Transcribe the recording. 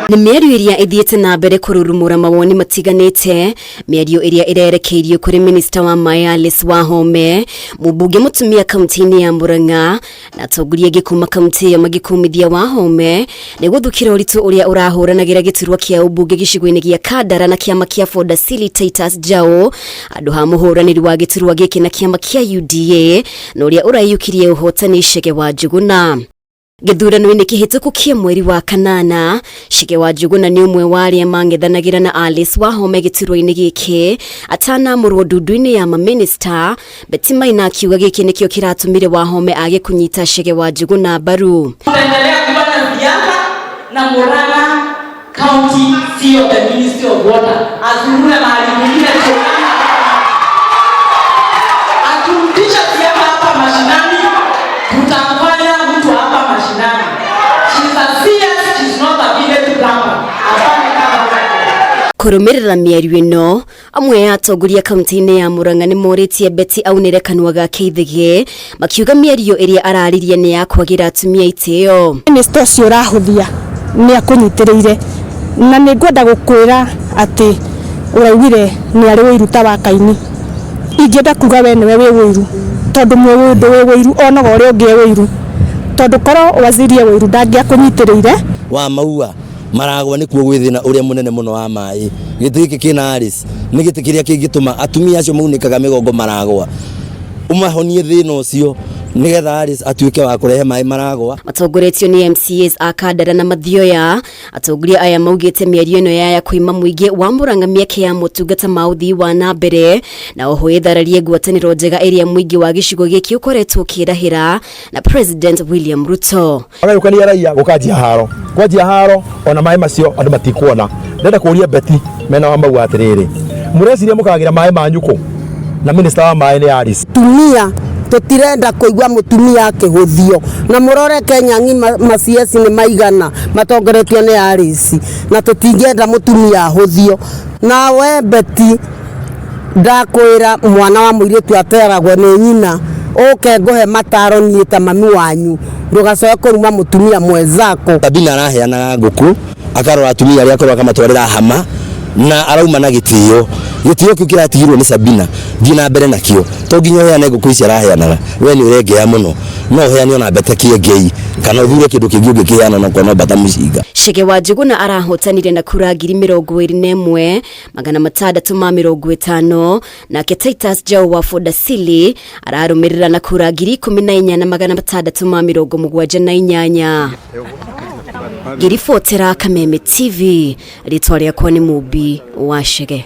Ni mĩario ĩrĩa ĩthiĩte na mbere kũrurumũra mawoni matiganĩte, mĩario ĩrĩa ĩrerekeirio kũrĩ minista wa maai Alice Wahome, mumbunge mutumia kaunti-inĩ ya Murang'a, na atongoria angĩ kuma kaunti ĩyo magĩkũmithia Wahome nĩ gũthukĩra ũritũ ũrĩa ũrahũranagĩra gĩturwa kĩa umbunge gĩcigo-inĩ gĩa Kandara na kiama kĩa Ford Asili andũ ha muhuraniri wa gĩturwa gĩkĩ na kiama kĩa UDA na ũrĩa ũraiyũkirie ũhotani Chege wa Njuguna. Githurano-ini kĩhĩtũku kĩa mweri wa kanana, Chege wa Njuguna nĩ ũmwe wa arĩa mang'ethanagĩra na Alice Wahome gĩturwa-inĩ gĩkĩ, atanamũrwo ndundu-inĩ ya minista. Betty Maina akiuga gĩkĩ nĩkĩo kĩratũmire Wahome age kũnyita Chege wa Njuguna mbaru. Tunaendelea kufanya siasa na Murang'a County sio the Ministry of Water. Azungumze mahali mwingine aturudisha siasa hapa mashinani, tutamfanya mtu hapa mashinani. She's a CS, she's not a village plumber. Kũrũmĩrĩra mĩario ĩno, amwe atongoria kaunti-inĩ ya Murang'a nĩ morĩtie Betty aunĩre kanua gake ithege, makiuga mĩario ĩrĩa araririe nĩ ya kwagĩra atumia itĩo. Minista ũcio ũrahuthia nĩ akũnyitĩrĩire na nĩ ngwenda gũkwĩra atĩ ũraugire nĩ arĩ wĩiru ta wa Kaini. Ingĩenda kuga we nĩwe wĩ wĩiru, tondũ mũndũ wĩ wĩiru onaga ũrĩa ũngĩ wĩiru, tondũ korwo wazirie wĩiru ndangĩakũnyitĩrĩire. Wa maua maragwa nĩ kuo gwĩthina ũrĩa mũnene mũno wa maai. Gĩtĩ gĩkĩ kĩna Alice nĩ gĩtĩ kĩrĩa kĩngĩtũma atumia acio maunĩkaga mĩgongo maragwa, umahonie thĩna ũcio nigetha Alice atuĩke wa kũrehe maai maragwa. Matongoretio nĩ MCAs a Kandara na Mathioya. Atongoria aya maugĩte mĩario ĩno ya kũima mũingĩ wa Murang'a mĩeke ya motungata ma ũthii wa na mbere, na oho ĩthararie ngwatanĩro njega ĩrĩa mũingĩ wa gĩcigo gĩkĩ ũkoretwo ũkĩrahĩra na President William Ruto. Agayũkania raia gũkanjia haro, kwanjia haro ona maĩ macio andũ matikuona. Ndenda kũria Betty mena wa mau atĩrĩrĩ, mũreciria mũkagira maĩ manyu kũ? Na minista wa maĩ nĩ Alice. Tumia tutirenda kuigwa mutumia akĩhũthio, na mũrore Kenya maciesi nĩ maigana matongoretio nĩ Alice, na tutingĩenda mutumia ahũthio. Na we Betty ndakwĩra mwana wa mũirĩtu ateragwo nĩ nyina, ũke ngũhe mataro niĩ ta mami wanyu, ndũgacoke kũruma mutumia mwenzako. Sabina araheanaga ngũkũ akarora atumia arĩa akorwo akamatwarĩra hama na arauma na gitio kĩu kĩratigirwo nĩ Sabina thina mbere nakĩo, to nginya heane ngũkũ ici araheanaga. We nĩ ũrengea mũno, no heane ona mbete kĩengei kana ũthure kĩndũ kĩngĩ ũngĩkĩheana na kono mbata mũcinga. Chege wa Njuguna arahotanire na kura 21,650 nake Titus Jau wa Ford Asili ararũmĩrĩra na kura 14,678. Ngiribotera Kameme TV, rĩtwa rĩakwa nĩ Mubi wa Chege.